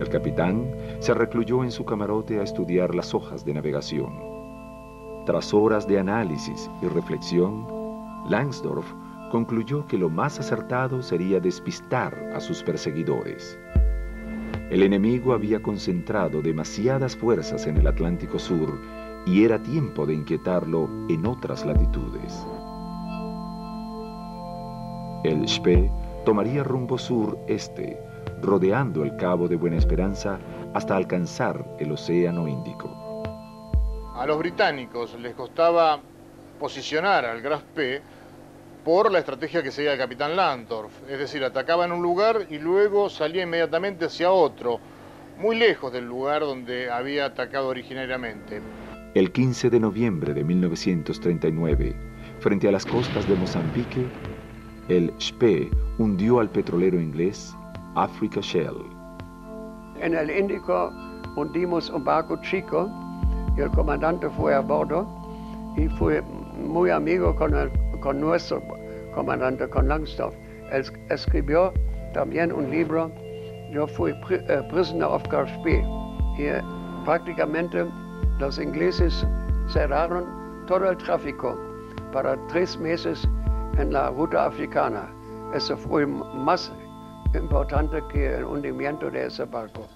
El capitán se recluyó en su camarote a estudiar las hojas de navegación. Tras horas de análisis y reflexión, Langsdorff concluyó que lo más acertado sería despistar a sus perseguidores. El enemigo había concentrado demasiadas fuerzas en el Atlántico Sur y era tiempo de inquietarlo en otras latitudes. El Spee tomaría rumbo sur-este, rodeando el Cabo de Buena Esperanza hasta alcanzar el Océano Índico. A los británicos les costaba posicionar al Graf Spee por la estrategia que seguía el capitán Langsdorff, es decir, atacaba en un lugar y luego salía inmediatamente hacia otro, muy lejos del lugar donde había atacado originariamente. El 15 de noviembre de 1939, frente a las costas de Mozambique, el Spee hundió al petrolero inglés Africa Shell. En el Índico hundimos un barco chico y el comandante fue a bordo y fue muy amigo con nuestro comandante, con Langsdorff. Él escribió también un libro, yo fui Prisoner of Graf Spee, y prácticamente los ingleses cerraron todo el tráfico para 3 meses en la ruta africana. Eso fue más importante que el hundimiento de ese barco.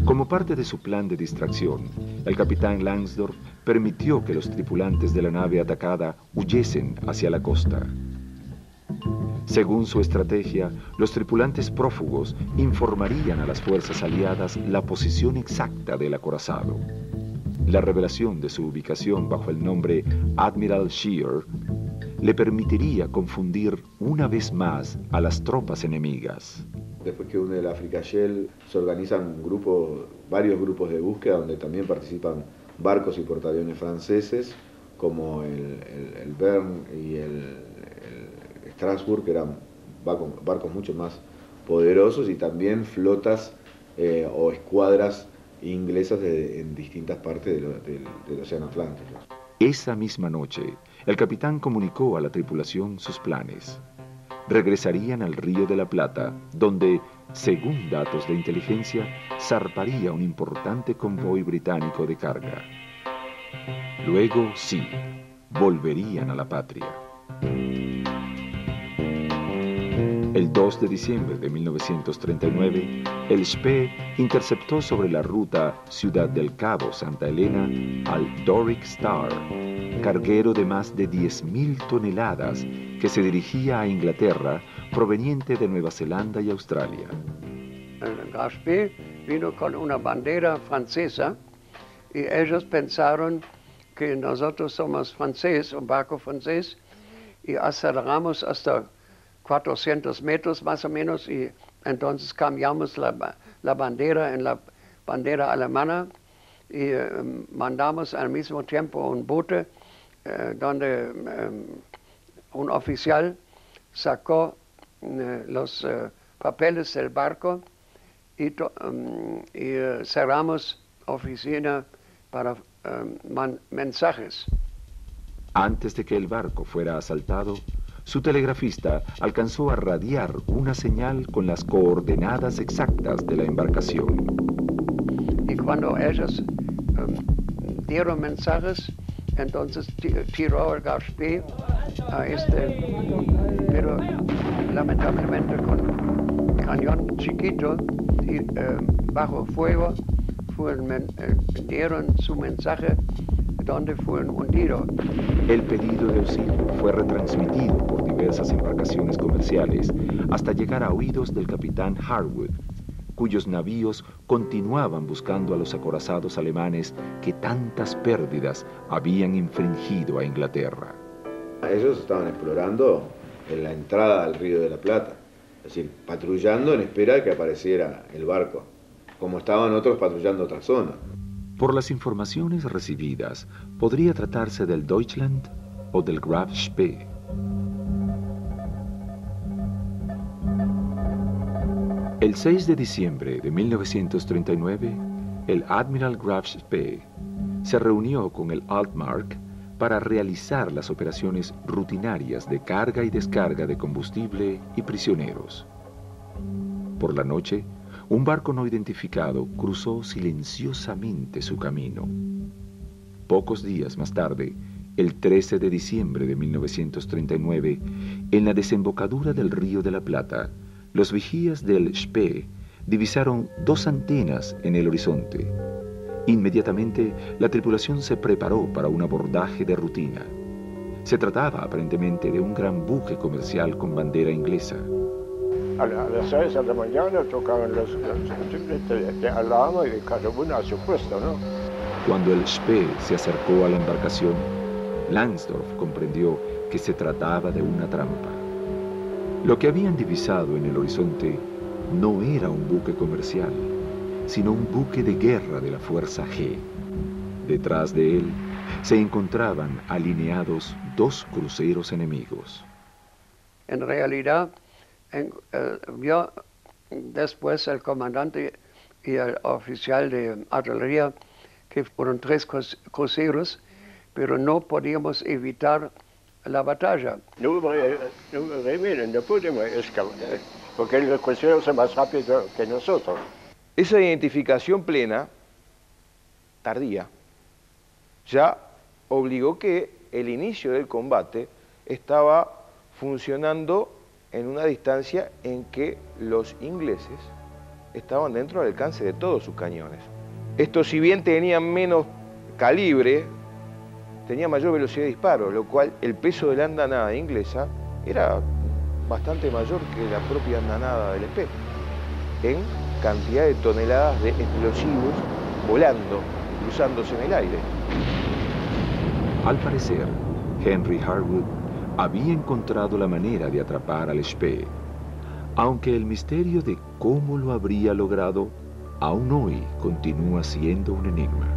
Como parte de su plan de distracción, el capitán Langsdorff permitió que los tripulantes de la nave atacada huyesen hacia la costa. Según su estrategia, los tripulantes prófugos informarían a las fuerzas aliadas la posición exacta del acorazado. La revelación de su ubicación bajo el nombre Admiral Scheer le permitiría confundir una vez más a las tropas enemigas. Después que hunde el Africa Shell, se organizan varios grupos de búsqueda donde también participan barcos y portaaviones franceses, como el Bern y el Strasbourg, que eran barcos mucho más poderosos, y también flotas o escuadras inglesas en distintas partes del Océano Atlántico. Esa misma noche, el capitán comunicó a la tripulación sus planes. Regresarían al Río de la Plata, donde, según datos de inteligencia, zarparía un importante convoy británico de carga. Luego, sí, volverían a la patria. El 2 de diciembre de 1939, el Spee interceptó sobre la ruta Ciudad del Cabo-Santa Elena al Doric Star, carguero de más de 10.000 toneladas que se dirigía a Inglaterra proveniente de Nueva Zelanda y Australia. El Graf Spee vino con una bandera francesa y ellos pensaron que nosotros somos francés, un barco francés, y aceleramos hasta 400 metros más o menos, y entonces cambiamos la bandera en la bandera alemana y mandamos al mismo tiempo un bote donde un oficial sacó los papeles del barco y cerramos oficina para mensajes. Antes de que el barco fuera asaltado, su telegrafista alcanzó a radiar una señal con las coordenadas exactas de la embarcación. Y cuando ellos dieron mensajes, entonces tiró el Graf Spee a pero lamentablemente con cañón chiquito y bajo fuego dieron su mensaje donde fueron hundidos. El pedido de auxilio fue retransmitido por diversas embarcaciones comerciales hasta llegar a oídos del capitán Harwood, cuyos navíos continuaban buscando a los acorazados alemanes que tantas pérdidas habían infringido a Inglaterra. Ellos estaban explorando en la entrada al Río de la Plata, es decir, patrullando en espera de que apareciera el barco, como estaban otros patrullando otra zona. Por las informaciones recibidas, podría tratarse del Deutschland o del Graf Spee. El 6 de diciembre de 1939, el Admiral Graf Spee se reunió con el Altmark para realizar las operaciones rutinarias de carga y descarga de combustible y prisioneros. Por la noche, un barco no identificado cruzó silenciosamente su camino. Pocos días más tarde, el 13 de diciembre de 1939, en la desembocadura del Río de la Plata, los vigías del Spee divisaron dos antenas en el horizonte. Inmediatamente, la tripulación se preparó para un abordaje de rutina. Se trataba aparentemente de un gran buque comercial con bandera inglesa. A las 6 de la mañana tocaban los de alarma y cada uno a su puesto, ¿no? Cuando el Spee se acercó a la embarcación, Langsdorff comprendió que se trataba de una trampa. Lo que habían divisado en el horizonte no era un buque comercial, sino un buque de guerra de la Fuerza G. Detrás de él se encontraban alineados dos cruceros enemigos. En realidad, vio después el comandante y el oficial de artillería que fueron 3 cruceros, pero no podíamos evitar la batalla. No pudimos escapar, porque los cruceros son más rápidos que nosotros. Esa identificación plena, tardía, ya obligó que el inicio del combate estaba funcionando en una distancia en que los ingleses estaban dentro del alcance de todos sus cañones. Estos, si bien tenían menos calibre, tenían mayor velocidad de disparo, lo cual el peso de la andanada inglesa era bastante mayor que la propia andanada del Spee, en cantidad de toneladas de explosivos volando, cruzándose en el aire. Al parecer, Henry Harwood había encontrado la manera de atrapar al Spee, aunque el misterio de cómo lo habría logrado aún hoy continúa siendo un enigma.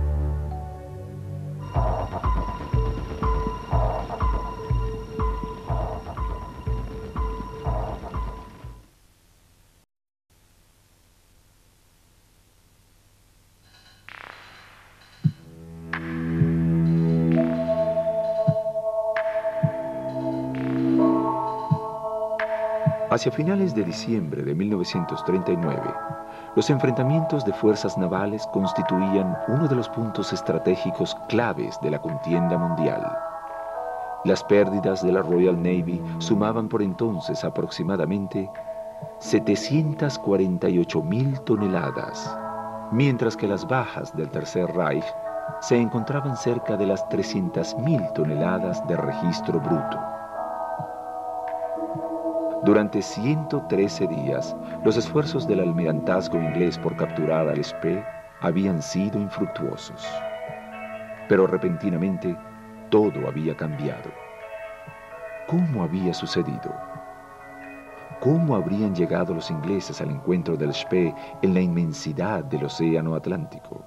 Hacia finales de diciembre de 1939, los enfrentamientos de fuerzas navales constituían uno de los puntos estratégicos claves de la contienda mundial. Las pérdidas de la Royal Navy sumaban por entonces aproximadamente 748.000 toneladas, mientras que las bajas del Tercer Reich se encontraban cerca de las 300.000 toneladas de registro bruto. Durante 113 días, los esfuerzos del almirantazgo inglés por capturar al Spee habían sido infructuosos. Pero repentinamente, todo había cambiado. ¿Cómo había sucedido? ¿Cómo habrían llegado los ingleses al encuentro del Spee en la inmensidad del océano Atlántico?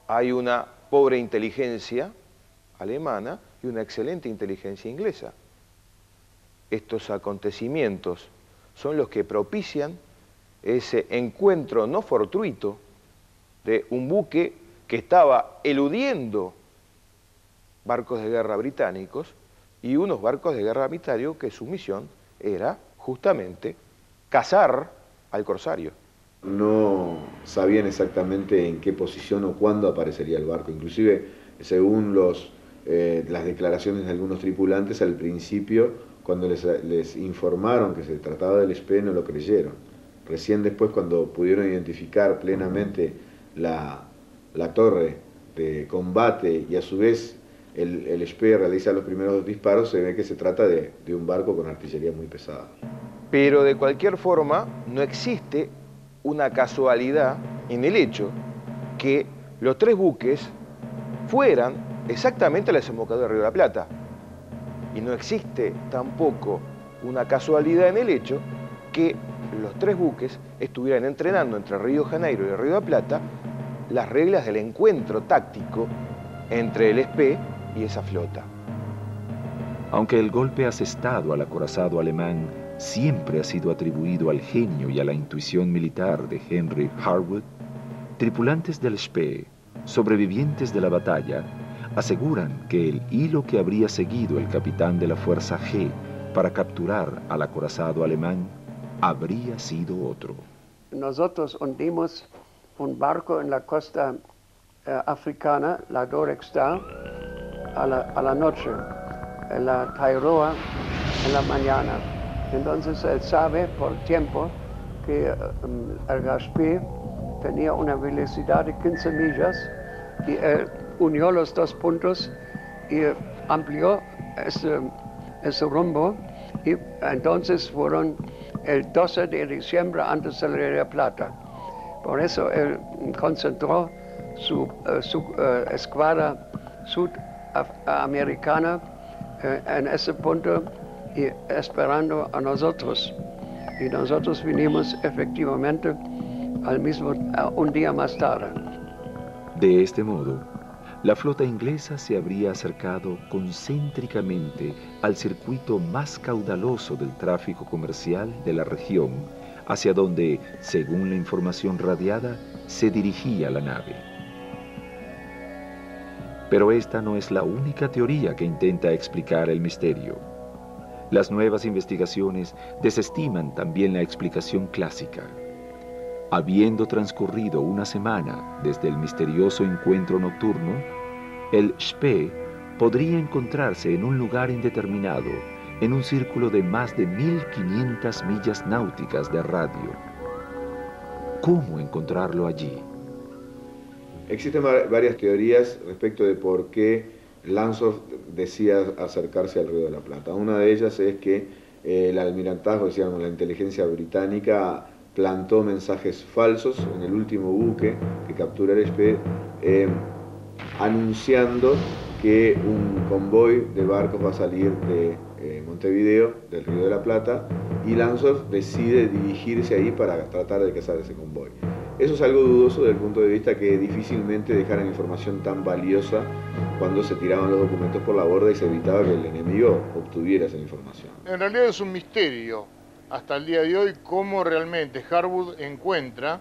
Hay una pobre inteligencia alemana y una excelente inteligencia inglesa. Estos acontecimientos son los que propician ese encuentro no fortuito de un buque que estaba eludiendo barcos de guerra británicos y unos barcos de guerra británicos que su misión era justamente cazar al corsario. No sabían exactamente en qué posición o cuándo aparecería el barco, inclusive según las declaraciones de algunos tripulantes al principio, cuando les informaron que se trataba del Spee, no lo creyeron. Recién después, cuando pudieron identificar plenamente la torre de combate y a su vez el Spee realiza los primeros disparos, se ve que se trata de un barco con artillería muy pesada. Pero de cualquier forma, no existe una casualidad en el hecho que los 3 buques fueran exactamente a la desembocadura del Río de la Plata. Y no existe tampoco una casualidad en el hecho que los 3 buques estuvieran entrenando entre Río de Janeiro y el Río de la Plata las reglas del encuentro táctico entre el Spee y esa flota. Aunque el golpe asestado al acorazado alemán siempre ha sido atribuido al genio y a la intuición militar de Henry Harwood, tripulantes del Spee, sobrevivientes de la batalla, aseguran que el hilo que habría seguido el capitán de la Fuerza G para capturar al acorazado alemán habría sido otro. nosotros hundimos un barco en la costa africana, la Dorek Star, a la noche, en la Tairoa en la mañana. Entonces él sabe por tiempo que el Gaspé tenía una velocidad de 15 millas y él unió los dos puntos y amplió ese rumbo, y entonces fueron el 12 de diciembre antes del Río de la Plata. Por eso él concentró su escuadra sudamericana en ese punto y esperando a nosotros. Y nosotros vinimos efectivamente un día más tarde. De este modo, la flota inglesa se habría acercado concéntricamente al circuito más caudaloso del tráfico comercial de la región, hacia donde, según la información radiada, se dirigía la nave. Pero esta no es la única teoría que intenta explicar el misterio. Las nuevas investigaciones desestiman también la explicación clásica. Habiendo transcurrido una semana desde el misterioso encuentro nocturno, el Spee podría encontrarse en un lugar indeterminado, en un círculo de más de 1500 millas náuticas de radio. ¿Cómo encontrarlo allí? Existen varias teorías respecto de por qué Langsdorff decía acercarse al Río de la Plata. Una de ellas es que el almirantazgo, decíamos, la inteligencia británica, plantó mensajes falsos en el último buque que captura el Spee, anunciando que un convoy de barcos va a salir de Montevideo, del Río de la Plata, y Langsdorff decide dirigirse ahí para tratar de cazar ese convoy. Eso es algo dudoso desde el punto de vista que difícilmente dejaran información tan valiosa cuando se tiraban los documentos por la borda y se evitaba que el enemigo obtuviera esa información. En realidad es un misterio hasta el día de hoy cómo realmente Harwood encuentra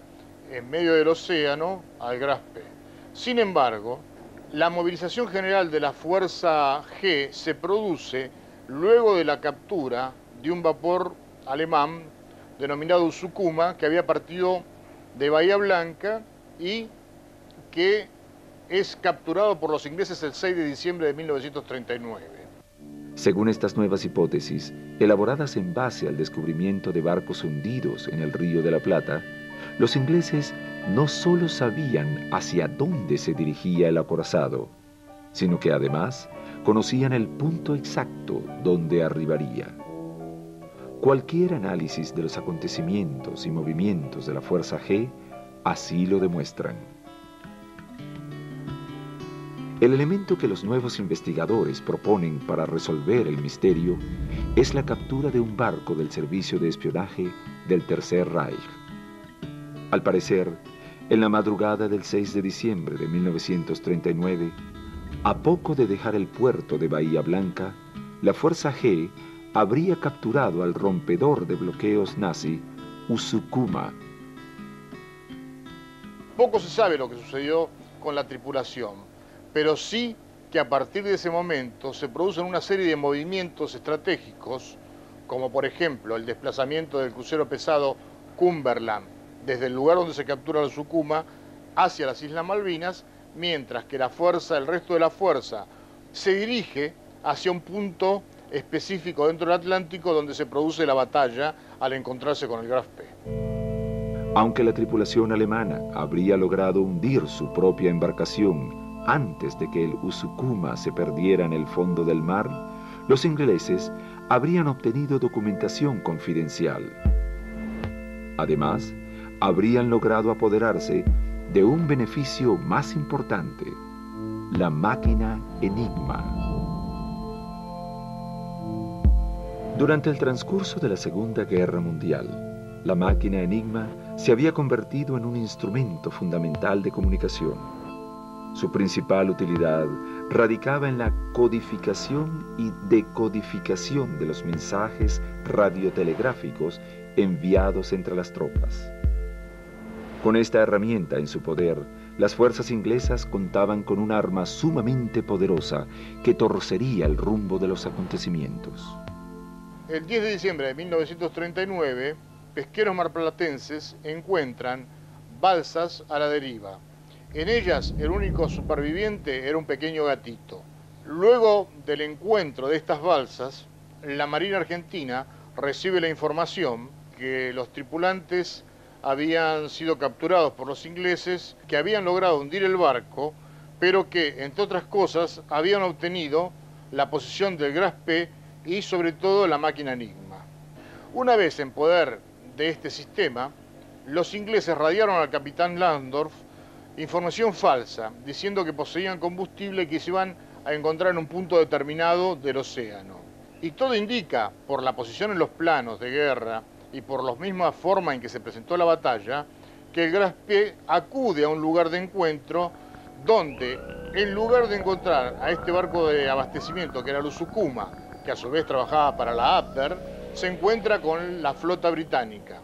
en medio del océano al Graspe. Sin embargo, la movilización general de la Fuerza G se produce luego de la captura de un vapor alemán denominado Usukuma, que había partido de Bahía Blanca y que es capturado por los ingleses el 6 de diciembre de 1939. Según estas nuevas hipótesis, elaboradas en base al descubrimiento de barcos hundidos en el Río de la Plata, los ingleses no solo sabían hacia dónde se dirigía el acorazado, sino que además conocían el punto exacto donde arribaría. Cualquier análisis de los acontecimientos y movimientos de la Fuerza G así lo demuestran. El elemento que los nuevos investigadores proponen para resolver el misterio es la captura de un barco del servicio de espionaje del Tercer Reich. Al parecer, en la madrugada del 6 de diciembre de 1939, a poco de dejar el puerto de Bahía Blanca, la Fuerza G habría capturado al rompedor de bloqueos nazi Usukuma. Poco se sabe lo que sucedió con la tripulación, pero sí que a partir de ese momento se producen una serie de movimientos estratégicos, como por ejemplo el desplazamiento del crucero pesado Cumberland desde el lugar donde se captura el Usukuma hacia las Islas Malvinas, mientras que el resto de la fuerza se dirige hacia un punto específico dentro del Atlántico donde se produce la batalla al encontrarse con el Graf P. Aunque la tripulación alemana habría logrado hundir su propia embarcación antes de que el Usukuma se perdiera en el fondo del mar, los ingleses habrían obtenido documentación confidencial. Además, habrían logrado apoderarse de un beneficio más importante, la máquina Enigma. Durante el transcurso de la Segunda Guerra Mundial, la máquina Enigma se había convertido en un instrumento fundamental de comunicación. Su principal utilidad radicaba en la codificación y decodificación de los mensajes radiotelegráficos enviados entre las tropas. Con esta herramienta en su poder, las fuerzas inglesas contaban con un arma sumamente poderosa que torcería el rumbo de los acontecimientos. El 10 de diciembre de 1939, pesqueros marplatenses encuentran balsas a la deriva. En ellas el único superviviente era un pequeño gatito. Luego del encuentro de estas balsas, la Marina Argentina recibe la información que los tripulantes habían sido capturados por los ingleses, que habían logrado hundir el barco, pero que, entre otras cosas, habían obtenido la posesión del Graspe y sobre todo la máquina Enigma. Una vez en poder de este sistema, los ingleses radiaron al capitán Langsdorff información falsa, diciendo que poseían combustible que se iban a encontrar en un punto determinado del océano. Y todo indica, por la posición en los planos de guerra y por la misma forma en que se presentó la batalla, que el Graspe acude a un lugar de encuentro donde, en lugar de encontrar a este barco de abastecimiento que era el Usucuma, que a su vez trabajaba para la Abwehr, se encuentra con la flota británica.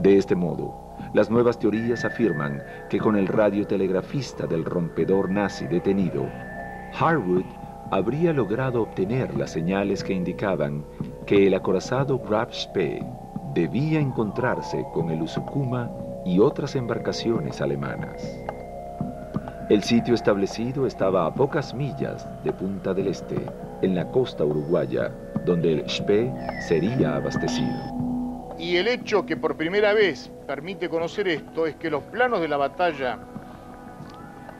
De este modo, las nuevas teorías afirman que con el radiotelegrafista del rompedor nazi detenido, Harwood habría logrado obtener las señales que indicaban que el acorazado Graf Spee debía encontrarse con el Usucuma y otras embarcaciones alemanas. El sitio establecido estaba a pocas millas de Punta del Este, en la costa uruguaya, donde el Spee sería abastecido. Y el hecho que por primera vez permite conocer esto es que los planos de la batalla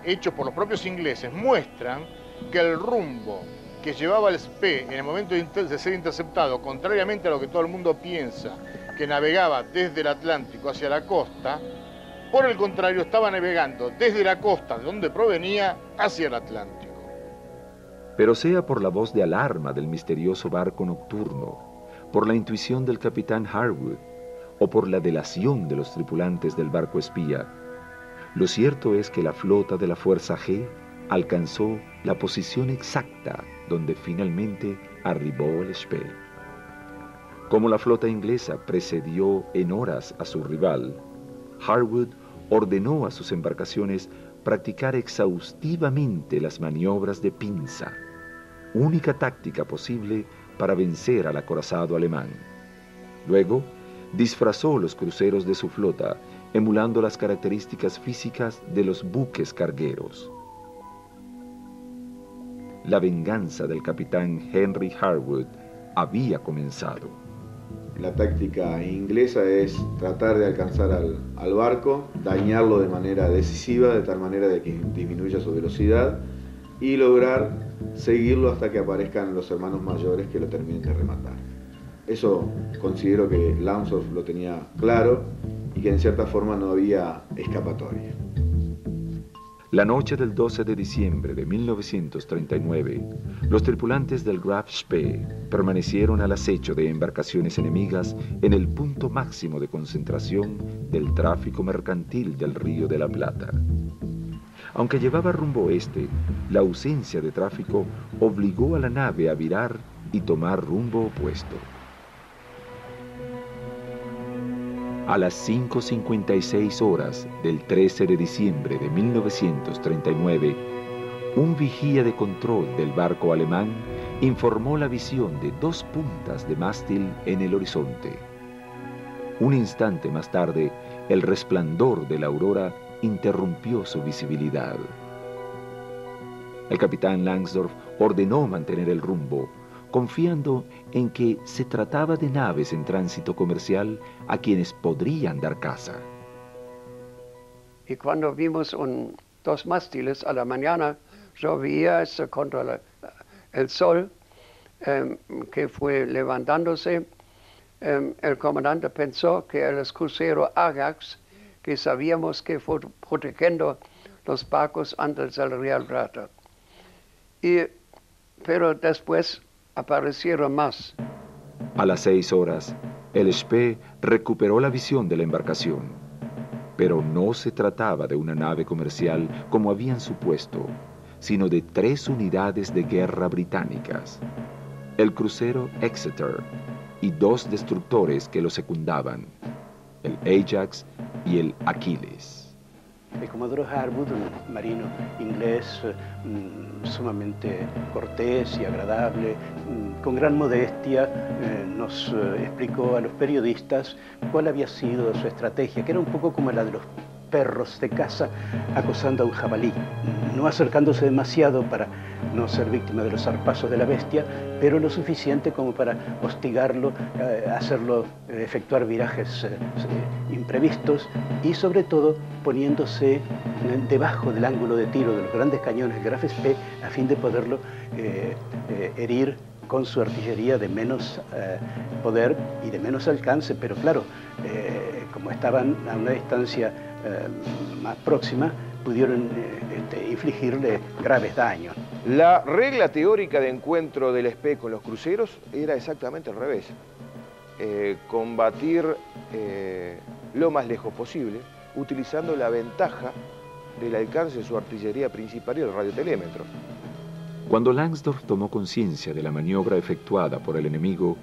hechos por los propios ingleses muestran que el rumbo que llevaba el Spee en el momento de ser interceptado, contrariamente a lo que todo el mundo piensa, que navegaba desde el Atlántico hacia la costa, por el contrario estaba navegando desde la costa de donde provenía hacia el Atlántico. Pero sea por la voz de alarma del misterioso barco nocturno, por la intuición del capitán Harwood o por la delación de los tripulantes del barco espía, lo cierto es que la flota de la Fuerza G alcanzó la posición exacta donde finalmente arribó el Spee. Como la flota inglesa precedió en horas a su rival, Harwood ordenó a sus embarcaciones practicar exhaustivamente las maniobras de pinza, única táctica posible para vencer al acorazado alemán. Luego, disfrazó los cruceros de su flota, emulando las características físicas de los buques cargueros. La venganza del capitán Henry Harwood había comenzado. La táctica inglesa es tratar de alcanzar al barco, dañarlo de manera decisiva, de tal manera de que disminuya su velocidad y lograr seguirlo hasta que aparezcan los hermanos mayores que lo terminen de rematar. Eso considero que Langsdorff lo tenía claro y que en cierta forma no había escapatoria. La noche del 12 de diciembre de 1939, los tripulantes del Graf Spee permanecieron al acecho de embarcaciones enemigas en el punto máximo de concentración del tráfico mercantil del Río de la Plata. Aunque llevaba rumbo oeste, la ausencia de tráfico obligó a la nave a virar y tomar rumbo opuesto. A las 5:56 horas del 13 de diciembre de 1939, un vigía de control del barco alemán informó la visión de 2 puntas de mástil en el horizonte. Un instante más tarde, el resplandor de la aurora interrumpió su visibilidad. El capitán Langsdorff ordenó mantener el rumbo, confiando en que se trataba de naves en tránsito comercial a quienes podrían dar caza. Y cuando vimos 2 mástiles a la mañana, yo veía eso contra el sol, que fue levantándose. El comandante pensó que era el crucero Ajax, que sabíamos que fue protegiendo los barcos antes del Río Plata. Pero después aparecieron más. A las 6 horas, el Spee recuperó la visión de la embarcación. Pero no se trataba de una nave comercial como habían supuesto, sino de 3 unidades de guerra británicas: el crucero Exeter y 2 destructores que lo secundaban, el Ajax y el Achilles. El Comodoro Harwood, un marino inglés sumamente cortés y agradable, con gran modestia, nos explicó a los periodistas cuál había sido su estrategia, que era un poco como la de los perros de caza acosando a un jabalí, no acercándose demasiado para no ser víctima de los zarpazos de la bestia, pero lo suficiente como para hostigarlo, hacerlo efectuar virajes imprevistos y sobre todo poniéndose debajo del ángulo de tiro de los grandes cañones del Graf Spee a fin de poderlo herir con su artillería de menos poder y de menos alcance, pero claro, como estaban a una distancia más próxima, pudieron infligirle graves daños. La regla teórica de encuentro del Spee con los cruceros era exactamente al revés. Combatir lo más lejos posible, utilizando la ventaja del alcance de su artillería principal y el radiotelémetro. Cuando Langsdorff tomó conciencia de la maniobra efectuada por el enemigo,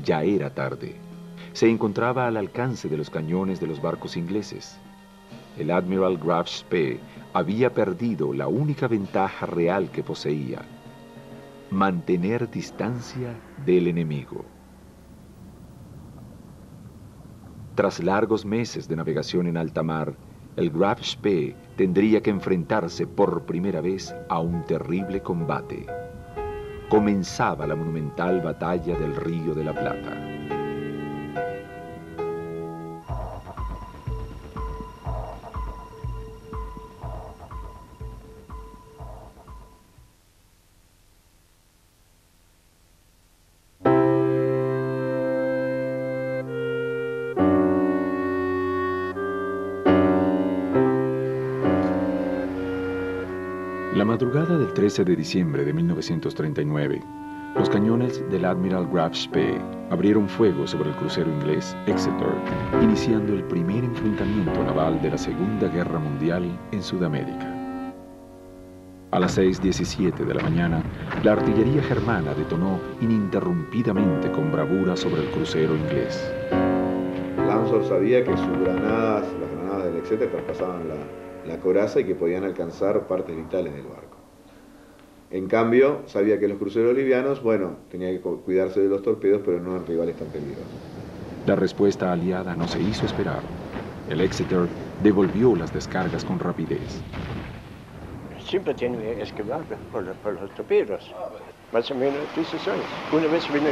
ya era tarde. Se encontraba al alcance de los cañones de los barcos ingleses. El Admiral Graf Spee había perdido la única ventaja real que poseía: mantener distancia del enemigo. Tras largos meses de navegación en alta mar, el Graf Spee tendría que enfrentarse por primera vez a un terrible combate. Comenzaba la monumental batalla del Río de la Plata. La madrugada del 13 de diciembre de 1939, los cañones del Admiral Graf Spee abrieron fuego sobre el crucero inglés Exeter, iniciando el primer enfrentamiento naval de la Segunda Guerra Mundial en Sudamérica. A las 6:17 de la mañana, la artillería germana detonó ininterrumpidamente con bravura sobre el crucero inglés. Langsdorff sabía que sus granadas, las granadas del Exeter, traspasaban la coraza y que podían alcanzar partes vitales del barco. En cambio, sabía que los cruceros livianos, bueno, tenía que cuidarse de los torpedos, pero no eran rivales tan peligrosos. La respuesta aliada no se hizo esperar. El Exeter devolvió las descargas con rapidez. Siempre tiene que esquivar por los torpedos. Más o menos 16. Una vez vino